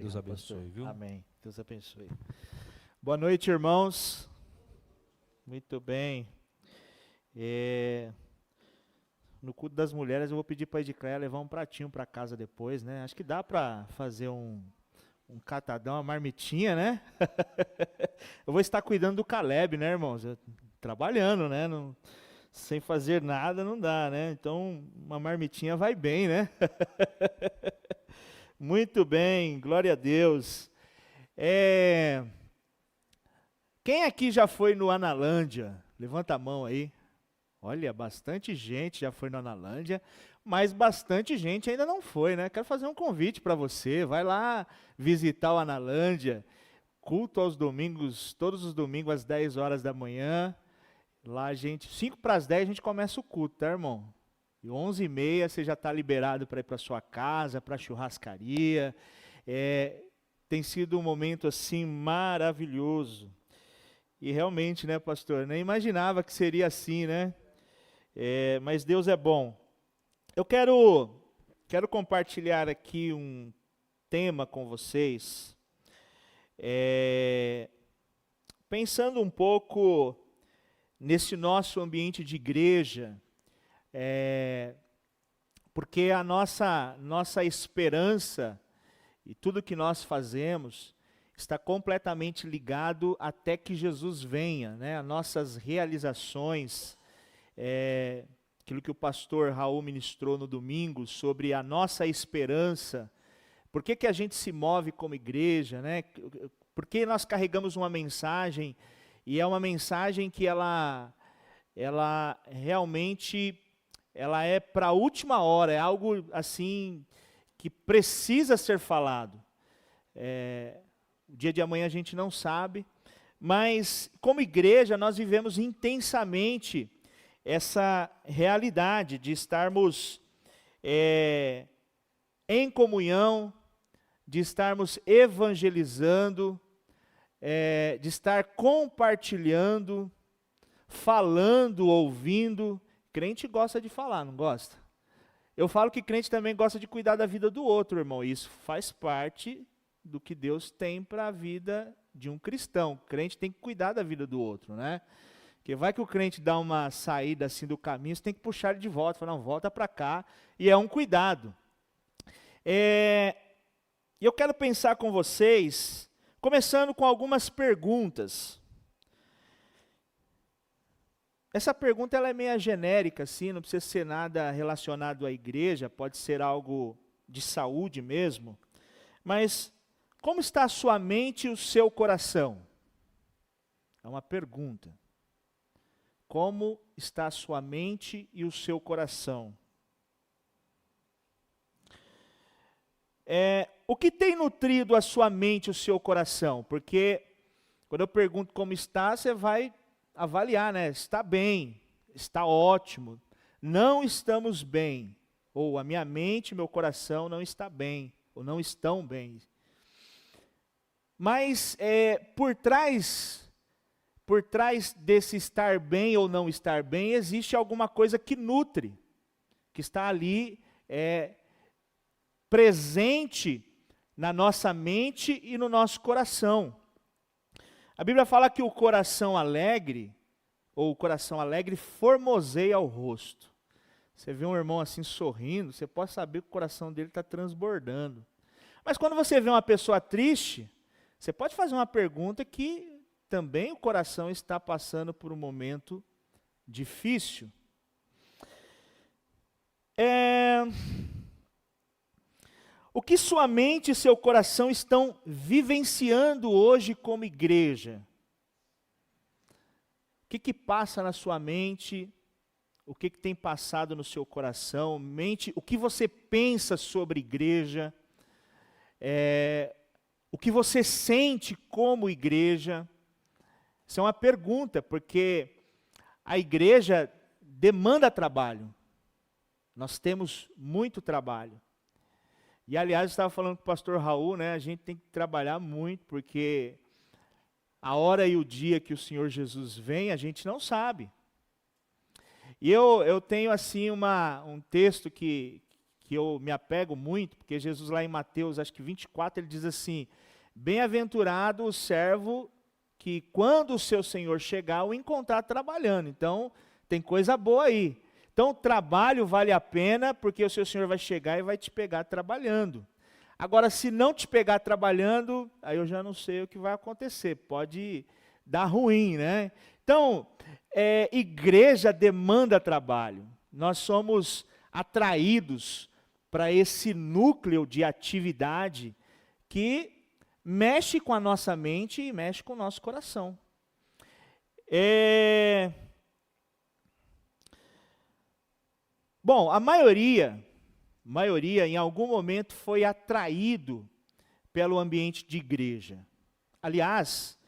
Deus abençoe, pastor. viu? Amém. Deus abençoe. Boa noite, irmãos. Muito bem. No culto das mulheres, eu vou pedir para a Edicléia levar um pratinho para casa depois, né? Acho que dá para fazer um catadão, uma marmitinha, né? Eu vou estar cuidando do Caleb, né, irmãos? Trabalhando, né? Sem fazer nada não dá, né? Então, uma marmitinha vai bem, né? Muito bem, glória a Deus. Quem aqui já foi no Analândia? Levanta a mão aí. Olha, bastante gente já foi no Analândia, mas bastante gente ainda não foi, né? Quero fazer um convite para você. Vai lá visitar o Analândia. Culto aos domingos, todos os domingos às 10 horas da manhã. Lá a gente, 5 para as 10 a gente começa o culto, tá, irmão? E 11h30 você já está liberado para ir para sua casa, para a churrascaria. Tem sido um momento assim maravilhoso. E realmente, né, pastor, nem imaginava que seria assim, né? Mas Deus é bom. Eu quero compartilhar aqui um tema com vocês, pensando um pouco nesse nosso ambiente de igreja, porque a nossa esperança e tudo que nós fazemos está completamente ligado até que Jesus venha, né? As nossas realizações, aquilo que o pastor Raul ministrou no domingo sobre a nossa esperança. Por que a gente se move como igreja, né? Porque nós carregamos uma mensagem, e é uma mensagem que ela realmente ela é para a última hora, é algo assim que precisa ser falado. O dia de amanhã a gente não sabe, mas como igreja nós vivemos intensamente essa realidade de estarmos em comunhão, de estarmos evangelizando, de estar compartilhando, falando, ouvindo. Crente gosta de falar, não gosta? Eu falo que crente também gosta de cuidar da vida do outro, irmão. Isso faz parte do que Deus tem para a vida de um cristão. O crente tem que cuidar da vida do outro, né? Porque vai que o crente dá uma saída assim do caminho, você tem que puxar ele de volta, falar, não, volta para cá, e é um cuidado. E eu quero pensar com vocês, começando com algumas perguntas. Essa pergunta ela é meio genérica, assim, não precisa ser nada relacionado à igreja, pode ser algo de saúde mesmo, mas como está a sua mente e o seu coração? É uma pergunta. Como está a sua mente e o seu coração? O que tem nutrido a sua mente e o seu coração? Porque quando eu pergunto como está, você vai avaliar, né? Está bem, está ótimo, não estamos bem, ou a minha mente e meu coração não está bem, ou não estão bem. Mas por trás desse estar bem ou não estar bem, existe alguma coisa que nutre, que está ali presente na nossa mente e no nosso coração. A Bíblia fala que o coração alegre formoseia o rosto. Você vê um irmão assim sorrindo, você pode saber que o coração dele está transbordando. Mas quando você vê uma pessoa triste, você pode fazer uma pergunta que também o coração está passando por um momento difícil. O que sua mente e seu coração estão vivenciando hoje como igreja? O que passa na sua mente? O que tem passado no seu coração? Mente, o que você pensa sobre igreja? O que você sente como igreja? Isso é uma pergunta, porque a igreja demanda trabalho. Nós temos muito trabalho. E, aliás, eu estava falando com o pastor Raul, né? A gente tem que trabalhar muito, porque a hora e o dia que o Senhor Jesus vem, a gente não sabe. E eu tenho, assim, um texto que que eu me apego muito, porque Jesus lá em Mateus, acho que 24, ele diz assim: bem-aventurado o servo que quando o seu senhor chegar, o encontrar trabalhando. Então, tem coisa boa aí. Então, o trabalho vale a pena, porque o seu senhor vai chegar e vai te pegar trabalhando. Agora, se não te pegar trabalhando, aí eu já não sei o que vai acontecer. Pode dar ruim, né? Então, igreja demanda trabalho. Nós somos atraídos para esse núcleo de atividade que mexe com a nossa mente e mexe com o nosso coração. Bom, a maioria em algum momento foi atraído pelo ambiente de igreja. Aliás,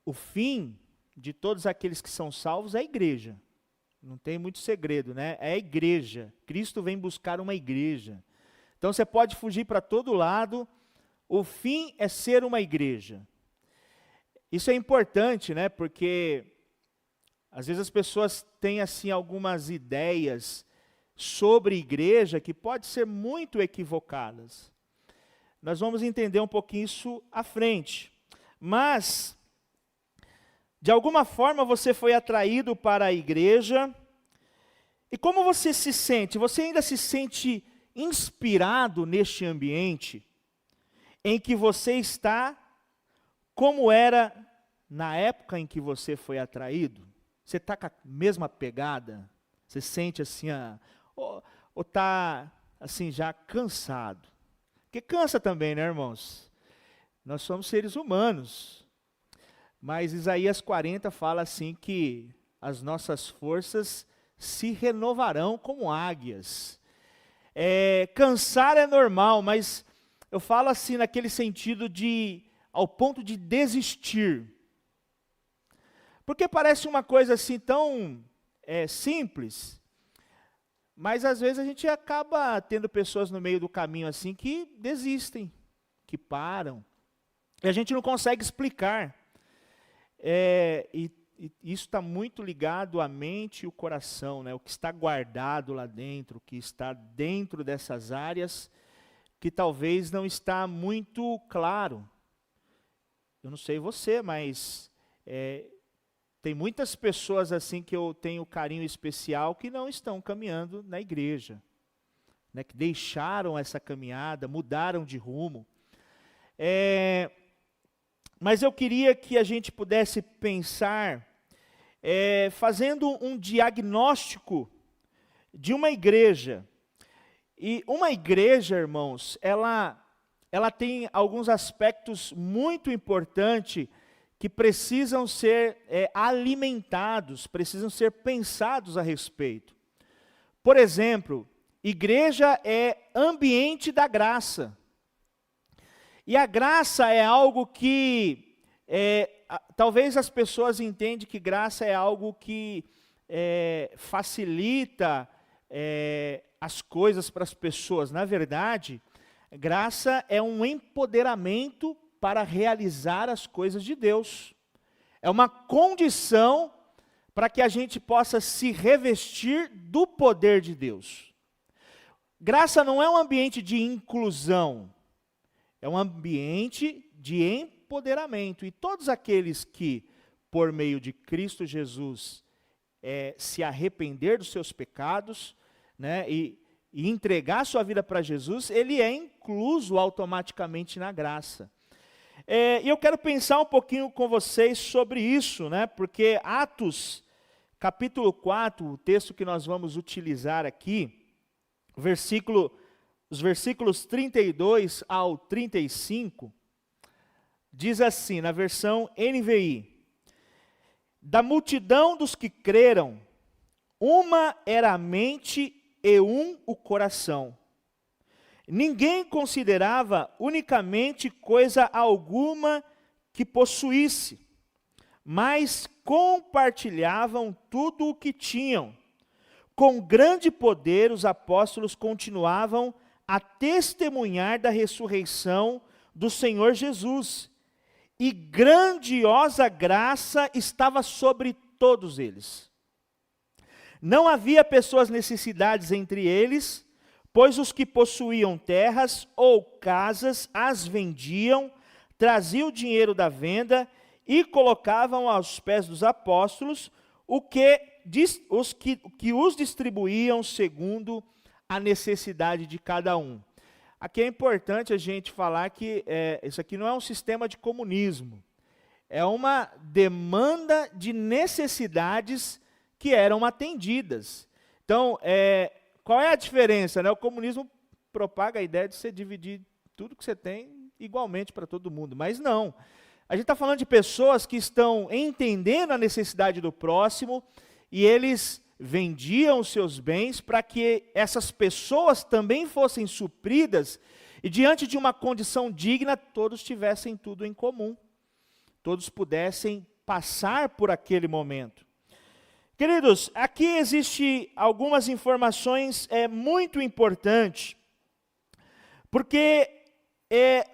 o fim de todos aqueles que são salvos é a igreja. Não tem muito segredo, né? É a igreja. Cristo vem buscar uma igreja. Então você pode fugir para todo lado, o fim é ser uma igreja. Isso é importante, né? Porque às vezes as pessoas têm assim algumas ideias sobre igreja que podem ser muito equivocadas. Nós vamos entender um pouquinho isso à frente. Mas, de alguma forma você foi atraído para a igreja. E como você se sente? Você ainda se sente inspirado neste ambiente em que você está, como era na época em que você foi atraído? Você está com a mesma pegada? Você sente assim, ou está assim já cansado? Porque cansa também, né, irmãos? Nós somos seres humanos. Mas Isaías 40 fala assim que as nossas forças se renovarão como águias. Cansar é normal, mas eu falo assim naquele sentido ao ponto de desistir. Porque parece uma coisa assim tão simples, mas às vezes a gente acaba tendo pessoas no meio do caminho assim que desistem, que param, e a gente não consegue explicar. E isso está muito ligado à mente e o coração, né? O que está guardado lá dentro, o que está dentro dessas áreas, que talvez não está muito claro. Eu não sei você, mas tem muitas pessoas assim que eu tenho carinho especial que não estão caminhando na igreja, né? Que deixaram essa caminhada, mudaram de rumo. Mas eu queria que a gente pudesse pensar, fazendo um diagnóstico de uma igreja. E uma igreja, irmãos, ela tem alguns aspectos muito importantes que precisam ser alimentados, precisam ser pensados a respeito. Por exemplo, igreja é ambiente da graça. E a graça é algo que, talvez as pessoas entendam que graça é algo que facilita as coisas para as pessoas. Na verdade, graça é um empoderamento para realizar as coisas de Deus. É uma condição para que a gente possa se revestir do poder de Deus. Graça não é um ambiente de inclusão, é um ambiente de empoderamento. E todos aqueles que, por meio de Cristo Jesus, se arrepender dos seus pecados, né, e entregar sua vida para Jesus, ele é incluso automaticamente na graça. E eu quero pensar um pouquinho com vocês sobre isso, né, porque Atos, capítulo 4, o texto que nós vamos utilizar aqui, os versículos 32 ao 35, diz assim, na versão NVI: da multidão dos que creram, uma era a mente e um o coração. Ninguém considerava unicamente coisa alguma que possuísse, mas compartilhavam tudo o que tinham. Com grande poder os apóstolos continuavam a testemunhar da ressurreição do Senhor Jesus, e grandiosa graça estava sobre todos eles. Não havia pessoas necessidades entre eles, pois os que possuíam terras ou casas as vendiam, traziam o dinheiro da venda e colocavam aos pés dos apóstolos, que os distribuíam segundo a necessidade de cada um. Aqui é importante a gente falar que isso aqui não é um sistema de comunismo, é uma demanda de necessidades que eram atendidas. Então, qual é a diferença, né? O comunismo propaga a ideia de você dividir tudo que você tem igualmente para todo mundo, mas não. A gente está falando de pessoas que estão entendendo a necessidade do próximo e eles vendiam os seus bens para que essas pessoas também fossem supridas e diante de uma condição digna, todos tivessem tudo em comum. Todos pudessem passar por aquele momento. Queridos, aqui existe algumas informações muito importantes, porque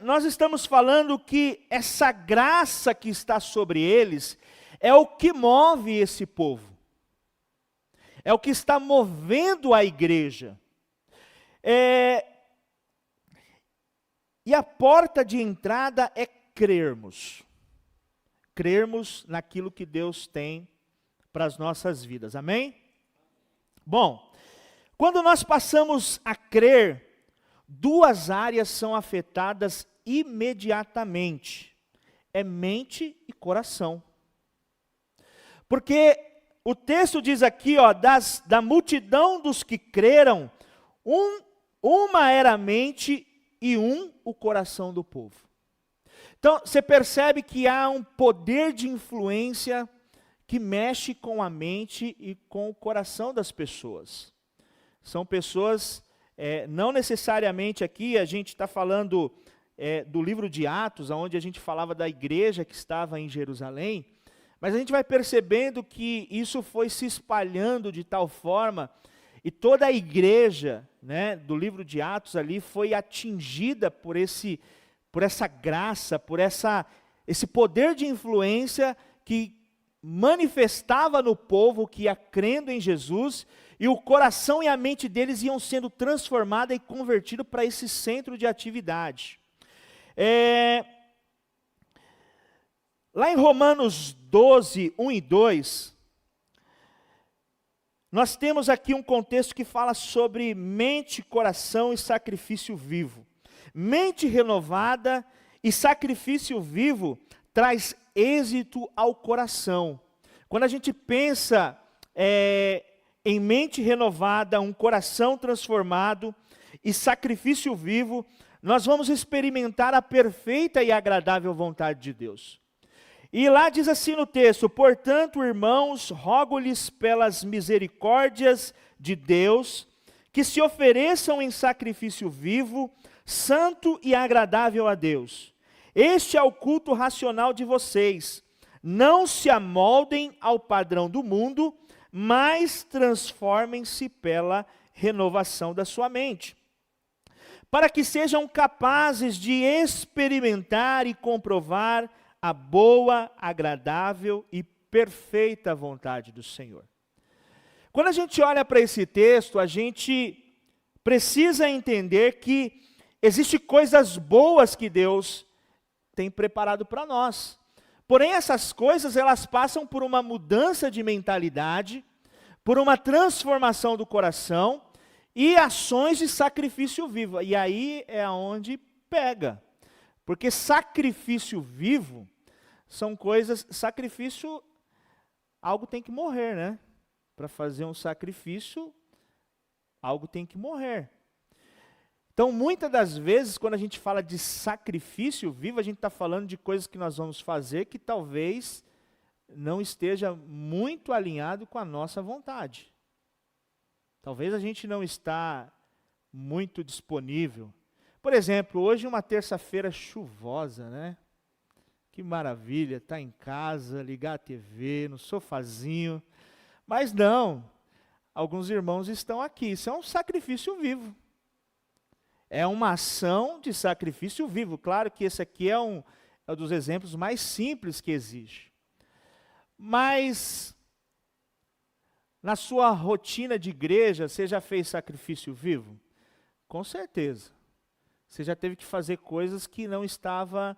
nós estamos falando que essa graça que está sobre eles é o que move esse povo. É o que está movendo a igreja. E a porta de entrada é crermos. Crermos naquilo que Deus tem para as nossas vidas. Amém? Bom, quando nós passamos a crer, duas áreas são afetadas imediatamente. É mente e coração. Porque o texto diz aqui, da multidão dos que creram, uma era a mente e o coração do povo. Então, você percebe que há um poder de influência que mexe com a mente e com o coração das pessoas. São pessoas, não necessariamente aqui, a gente está falando do livro de Atos, onde a gente falava da igreja que estava em Jerusalém, mas a gente vai percebendo que isso foi se espalhando de tal forma, e toda a igreja, né, do livro de Atos ali foi atingida por essa graça, por esse poder de influência que manifestava no povo que ia crendo em Jesus, e o coração e a mente deles iam sendo transformados e convertidos para esse centro de atividade. Lá em Romanos 12, 1 e 2, nós temos aqui um contexto que fala sobre mente, coração e sacrifício vivo. Mente renovada e sacrifício vivo traz êxito ao coração. Quando a gente pensa em mente renovada, um coração transformado e sacrifício vivo, nós vamos experimentar a perfeita e agradável vontade de Deus. E lá diz assim no texto: portanto, irmãos, rogo-lhes pelas misericórdias de Deus, que se ofereçam em sacrifício vivo, santo e agradável a Deus. Este é o culto racional de vocês. Não se amoldem ao padrão do mundo, mas transformem-se pela renovação da sua mente, para que sejam capazes de experimentar e comprovar a boa, agradável e perfeita vontade do Senhor. Quando a gente olha para esse texto, a gente precisa entender que existem coisas boas que Deus tem preparado para nós. Porém, essas coisas, elas passam por uma mudança de mentalidade, por uma transformação do coração e ações de sacrifício vivo. E aí é onde pega. Porque sacrifício vivo são coisas, algo tem que morrer, né? Para fazer um sacrifício, algo tem que morrer. Então, muitas das vezes, quando a gente fala de sacrifício vivo, a gente está falando de coisas que nós vamos fazer que talvez não esteja muito alinhado com a nossa vontade. Talvez a gente não está muito disponível. Por exemplo, hoje é uma terça-feira chuvosa, né? Que maravilha, estar em casa, ligar a TV, no sofazinho. Mas não, alguns irmãos estão aqui. Isso é um sacrifício vivo. É uma ação de sacrifício vivo. Claro que esse aqui é um dos exemplos mais simples que existe. Mas, na sua rotina de igreja, você já fez sacrifício vivo? Com certeza. Você já teve que fazer coisas que não estava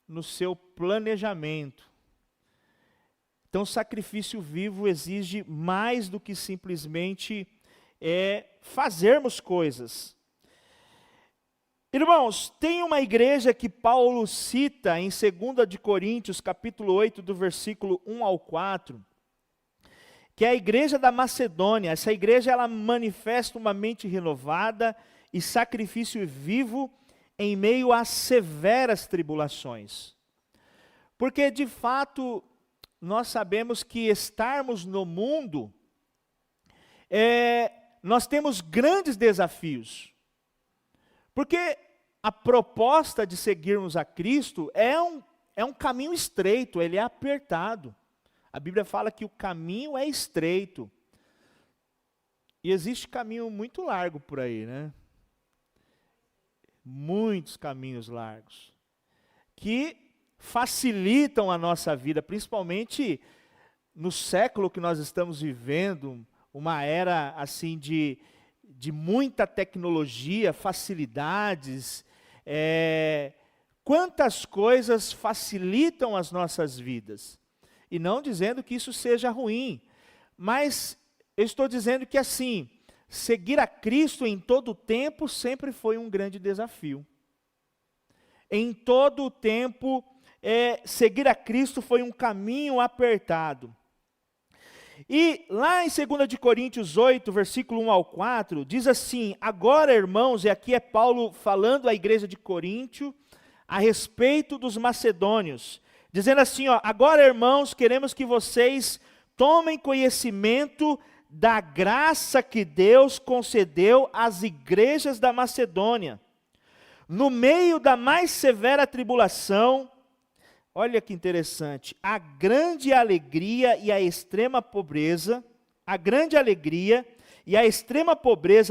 no seu planejamento. Então, o sacrifício vivo exige mais do que simplesmente fazermos coisas. Irmãos, tem uma igreja que Paulo cita em 2 de Coríntios, capítulo 8, do versículo 1 ao 4, que é a igreja da Macedônia. Essa igreja, ela manifesta uma mente renovada e sacrifício vivo em meio às severas tribulações. Porque, de fato, nós sabemos que estarmos no mundo, nós temos grandes desafios. Porque a proposta de seguirmos a Cristo é um caminho estreito, ele é apertado. A Bíblia fala que o caminho é estreito. E existe caminho muito largo por aí, né? Muitos caminhos largos. Que facilitam a nossa vida, principalmente no século que nós estamos vivendo, uma era assim de muita tecnologia, facilidades, quantas coisas facilitam as nossas vidas. E não dizendo que isso seja ruim, mas eu estou dizendo que assim, seguir a Cristo em todo o tempo sempre foi um grande desafio. Em todo o tempo, seguir a Cristo foi um caminho apertado. E lá em 2 de Coríntios 8, versículo 1 ao 4, diz assim: agora, irmãos, e aqui é Paulo falando à igreja de Coríntio, a respeito dos macedônios, dizendo assim, agora, irmãos, queremos que vocês tomem conhecimento da graça que Deus concedeu às igrejas da Macedônia. No meio da mais severa tribulação, olha que interessante, a grande alegria e a extrema pobreza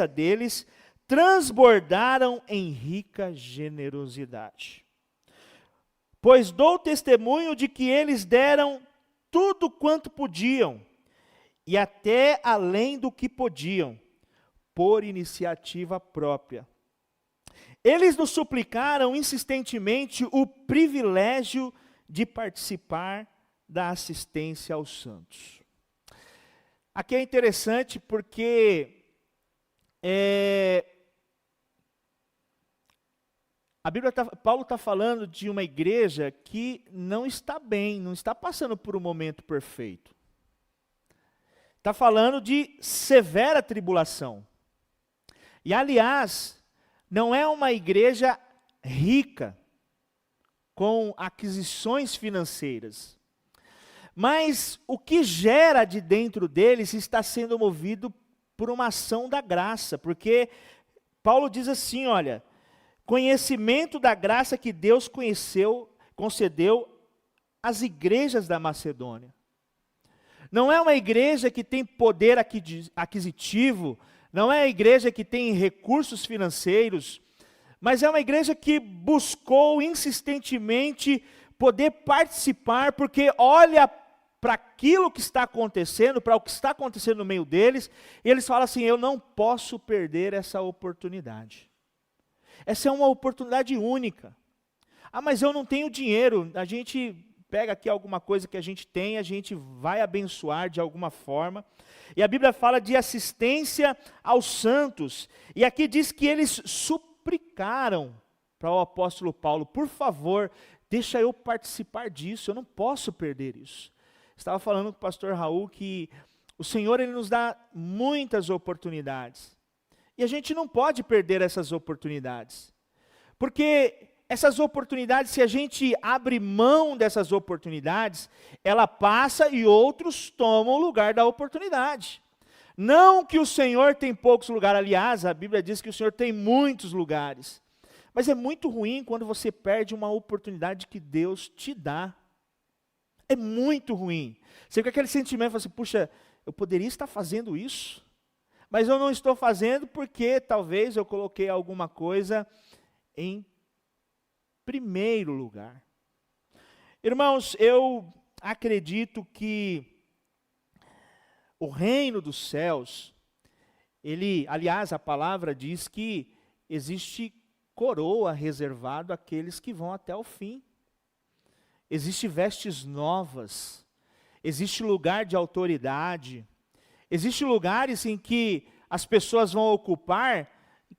deles transbordaram em rica generosidade. Pois dou testemunho de que eles deram tudo quanto podiam, e até além do que podiam, por iniciativa própria. Eles nos suplicaram insistentemente o privilégio de participar da assistência aos santos. Aqui é interessante porque Paulo está falando de uma igreja que não está bem, não está passando por um momento perfeito. Está falando de severa tribulação. E, aliás, não é uma igreja rica, com aquisições financeiras. Mas o que gera de dentro deles está sendo movido por uma ação da graça. Porque Paulo diz assim, olha, conhecimento da graça que Deus concedeu às igrejas da Macedônia. Não é uma igreja que tem poder aquisitivo, não é a igreja que tem recursos financeiros, mas é uma igreja que buscou insistentemente poder participar, porque olha para aquilo que está acontecendo, para o que está acontecendo no meio deles, e eles falam assim, eu não posso perder essa oportunidade. Essa é uma oportunidade única. Ah, mas eu não tenho dinheiro. A gente pega aqui alguma coisa que a gente tem, a gente vai abençoar de alguma forma. E a Bíblia fala de assistência aos santos. E aqui diz que eles suplicaram para o apóstolo Paulo, por favor, deixa eu participar disso, eu não posso perder isso. Estava falando com o pastor Raul que o Senhor ele nos dá muitas oportunidades. E a gente não pode perder essas oportunidades. Porque essas oportunidades, se a gente abre mão dessas oportunidades, ela passa e outros tomam o lugar da oportunidade. Não que o Senhor tem poucos lugares, aliás, a Bíblia diz que o Senhor tem muitos lugares. Mas é muito ruim quando você perde uma oportunidade que Deus te dá. É muito ruim. Você fica aquele sentimento, assim, puxa, eu poderia estar fazendo isso, mas eu não estou fazendo porque talvez eu coloquei alguma coisa em primeiro lugar. Irmãos, eu acredito que o reino dos céus, aliás, a palavra diz que existe coroa reservado àqueles que vão até o fim. Existe vestes novas, existe lugar de autoridade, existe lugares em que as pessoas vão ocupar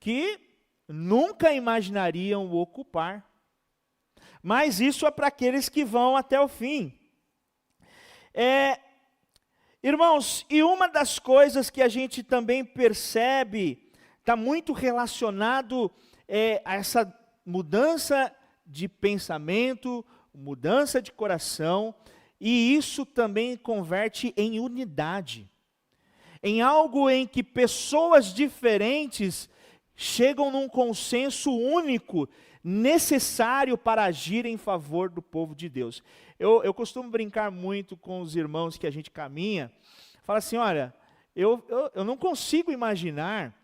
que nunca imaginariam ocupar. Mas isso é para aqueles que vão até o fim. Irmãos, e uma das coisas que a gente também percebe, está muito relacionado a essa mudança de pensamento, mudança de coração, e isso também converte em unidade. Em algo em que pessoas diferentes chegam num consenso único, necessário para agir em favor do povo de Deus. Eu costumo brincar muito com os irmãos que a gente caminha, falo assim, olha, eu não consigo imaginar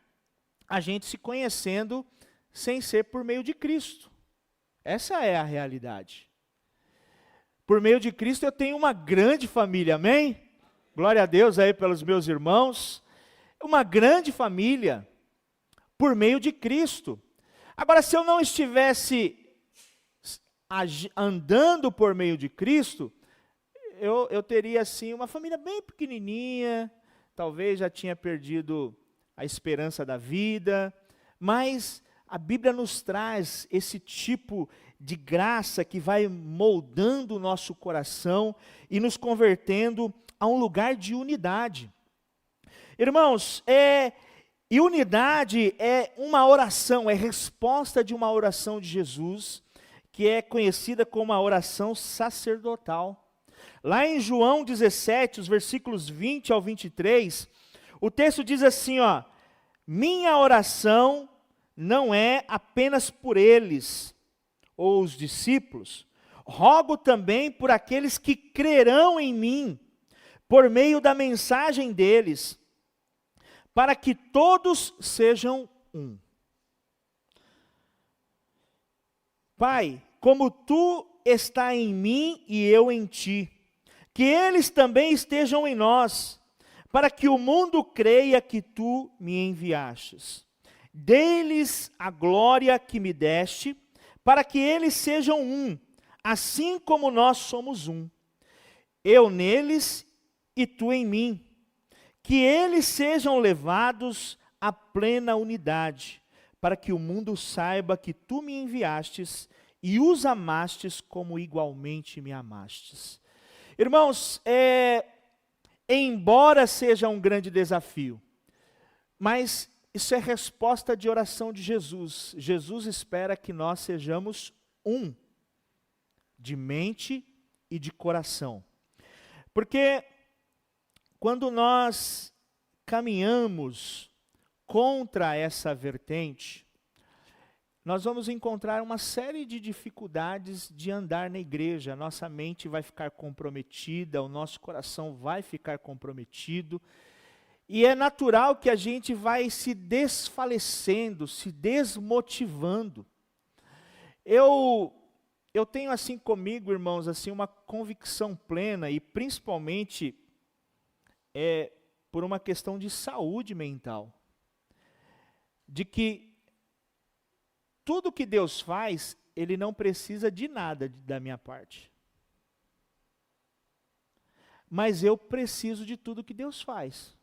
a gente se conhecendo sem ser por meio de Cristo. Essa é a realidade. Por meio de Cristo eu tenho uma grande família, amém? Glória a Deus aí pelos meus irmãos. Uma grande família, por meio de Cristo. Agora, se eu não estivesse andando por meio de Cristo, eu teria assim uma família bem pequenininha, talvez já tinha perdido a esperança da vida, mas a Bíblia nos traz esse tipo de graça que vai moldando o nosso coração e nos convertendo a um lugar de unidade. Irmãos, e unidade é uma oração, é resposta de uma oração de Jesus, que é conhecida como a oração sacerdotal. Lá em João 17, os versículos 20 ao 23, o texto diz assim, ó, minha oração não é apenas por eles, ou os discípulos, rogo também por aqueles que crerão em mim, por meio da mensagem deles, para que todos sejam um. Pai, como tu está em mim e eu em ti, que eles também estejam em nós, para que o mundo creia que tu me enviastes. Dê-lhes a glória que me deste, para que eles sejam um, assim como nós somos um. Eu neles e tu em mim. Que eles sejam levados à plena unidade, para que o mundo saiba que tu me enviastes e os amastes como igualmente me amastes. Irmãos, embora seja um grande desafio, mas isso é resposta de oração de Jesus. Jesus espera que nós sejamos um, de mente e de coração. Porque quando nós caminhamos contra essa vertente, nós vamos encontrar uma série de dificuldades de andar na igreja. A nossa mente vai ficar comprometida, o nosso coração vai ficar comprometido. E é natural que a gente vai se desfalecendo, se desmotivando. Eu tenho assim comigo, irmãos, assim uma convicção plena, e principalmente por uma questão de saúde mental, de que tudo que Deus faz, Ele não precisa de nada da minha parte. Mas eu preciso de tudo que Deus faz.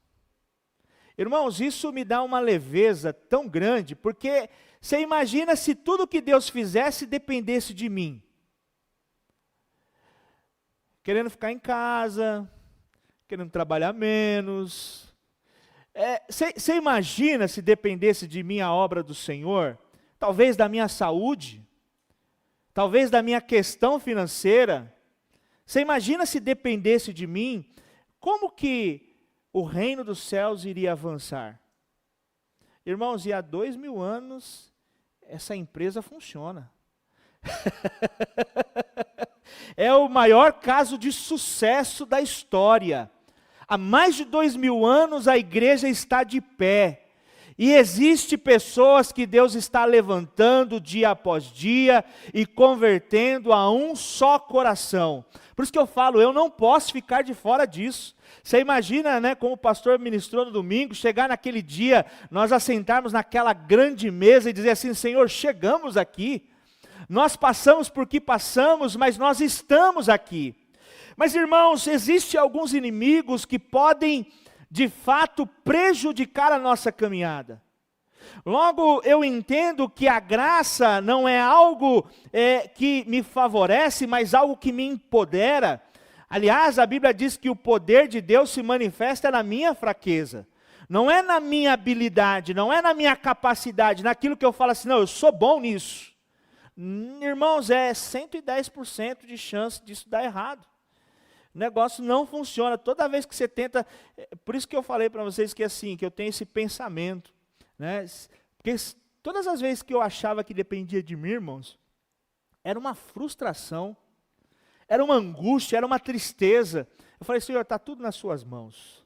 Irmãos, isso me dá uma leveza tão grande, porque você imagina se tudo que Deus fizesse dependesse de mim. Querendo ficar em casa, querendo trabalhar menos. Você imagina se dependesse de mim a obra do Senhor? Talvez da minha saúde, talvez da minha questão financeira. Você imagina se dependesse de mim, como que o reino dos céus iria avançar? Irmãos, e há 2000 anos, essa empresa funciona. É o maior caso de sucesso da história. Há mais de 2000 anos a igreja está de pé. E existe pessoas que Deus está levantando dia após dia e convertendo a um só coração. Por isso que eu falo, eu não posso ficar de fora disso. Você imagina, né, como o pastor ministrou no domingo, chegar naquele dia, nós assentarmos naquela grande mesa e dizer assim, Senhor, chegamos aqui. Nós passamos por que passamos, mas nós estamos aqui. Mas irmãos, existem alguns inimigos que podem de fato prejudicar a nossa caminhada. Logo, eu entendo que a graça não é algo que me favorece, mas algo que me empodera. Aliás, a Bíblia diz que o poder de Deus se manifesta na minha fraqueza. Não é na minha habilidade, não é na minha capacidade, naquilo que eu falo assim, não, eu sou bom nisso. Irmãos, é 110% de chance disso dar errado. O negócio não funciona. Toda vez que você tenta, por isso que eu falei para vocês que assim, que eu tenho esse pensamento, né? Porque todas as vezes que eu achava que dependia de mim, irmãos, era uma frustração, era uma angústia, era uma tristeza. Eu falei, Senhor, está tudo nas suas mãos.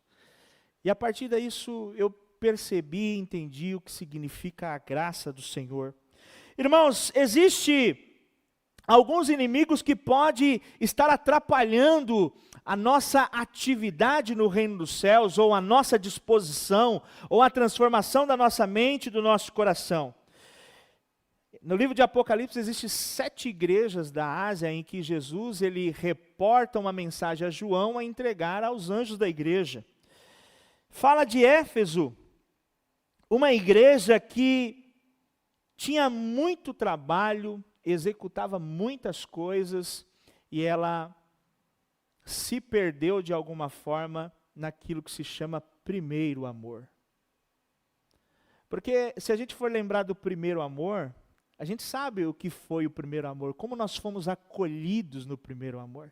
E a partir disso eu percebi, entendi o que significa a graça do Senhor. Irmãos, existe alguns inimigos que podem estar atrapalhando a nossa atividade no reino dos céus, ou a nossa disposição, ou a transformação da nossa mente e do nosso coração. No livro de Apocalipse existem 7 igrejas da Ásia em que Jesus ele reporta uma mensagem a João a entregar aos anjos da igreja. Fala de Éfeso, uma igreja que tinha muito trabalho, executava muitas coisas e ela se perdeu de alguma forma naquilo que se chama primeiro amor. Porque se a gente for lembrar do primeiro amor, a gente sabe o que foi o primeiro amor, como nós fomos acolhidos no primeiro amor.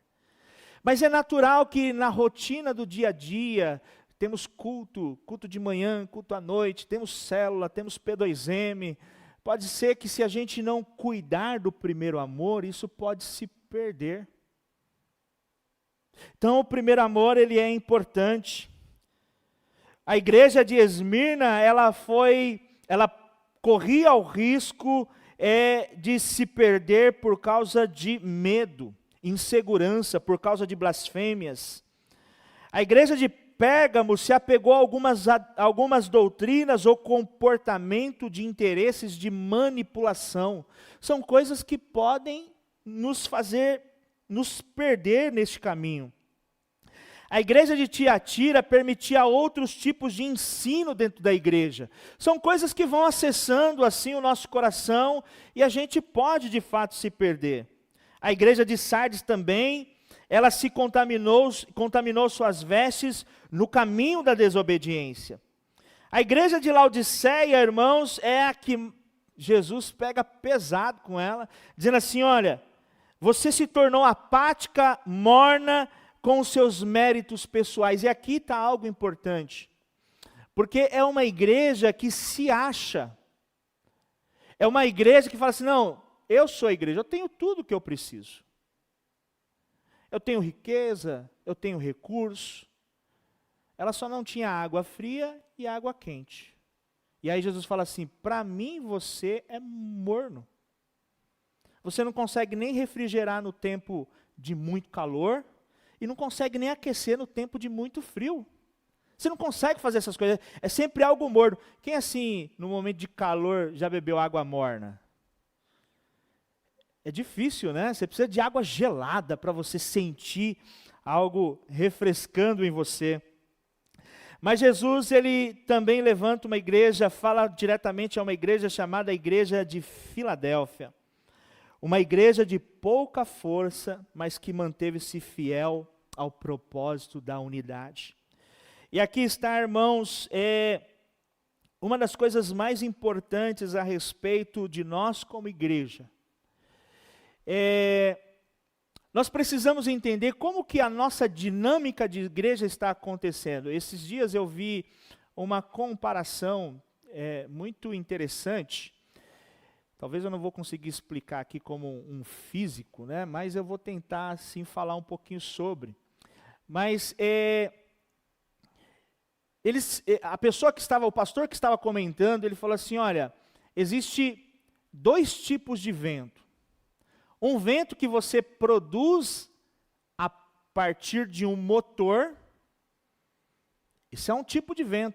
Mas é natural que na rotina do dia a dia, temos culto de manhã, culto à noite, temos célula, temos P2M. Pode ser que se a gente não cuidar do primeiro amor, isso pode se perder. Então o primeiro amor ele é importante. A igreja de Esmirna, ela corria o risco de se perder por causa de medo, insegurança, por causa de blasfêmias. A igreja de Pérgamo se apegou a algumas doutrinas ou comportamento de interesses de manipulação. São coisas que podem nos fazer nos perder neste caminho. A igreja de Tiatira permitia outros tipos de ensino dentro da igreja. São coisas que vão acessando assim o nosso coração e a gente pode de fato se perder. A igreja de Sardes também, ela se contaminou suas vestes no caminho da desobediência. A igreja de Laodiceia, irmãos, é a que Jesus pega pesado com ela, dizendo assim, olha, você se tornou apática, morna, com os seus méritos pessoais. E aqui está algo importante, porque é uma igreja que se acha, é uma igreja que fala assim, não, eu sou a igreja, eu tenho tudo o que eu preciso. Eu tenho riqueza, eu tenho recurso. Ela só não tinha água fria e água quente. E aí Jesus fala assim, para mim você é morno. Você não consegue nem refrigerar no tempo de muito calor, e não consegue nem aquecer no tempo de muito frio. Você não consegue fazer essas coisas, é sempre algo morno. Quem assim, no momento de calor, já bebeu água morna? É difícil, né? Você precisa de água gelada para você sentir algo refrescando em você. Mas Jesus, ele também levanta uma igreja, fala diretamente a uma igreja chamada Igreja de Filadélfia. Uma igreja de pouca força, mas que manteve-se fiel ao propósito da unidade. E aqui está, irmãos, uma das coisas mais importantes a respeito de nós como igreja. Nós precisamos entender como que a nossa dinâmica de igreja está acontecendo. Esses dias eu vi uma comparação muito interessante. Talvez eu não vou conseguir explicar aqui como um físico, né? Mas eu vou tentar, assim, falar um pouquinho sobre. Mas o pastor que estava comentando, ele falou assim, olha, existe 2 tipos de vento. Um vento que você produz a partir de um motor, isso é um tipo de vento.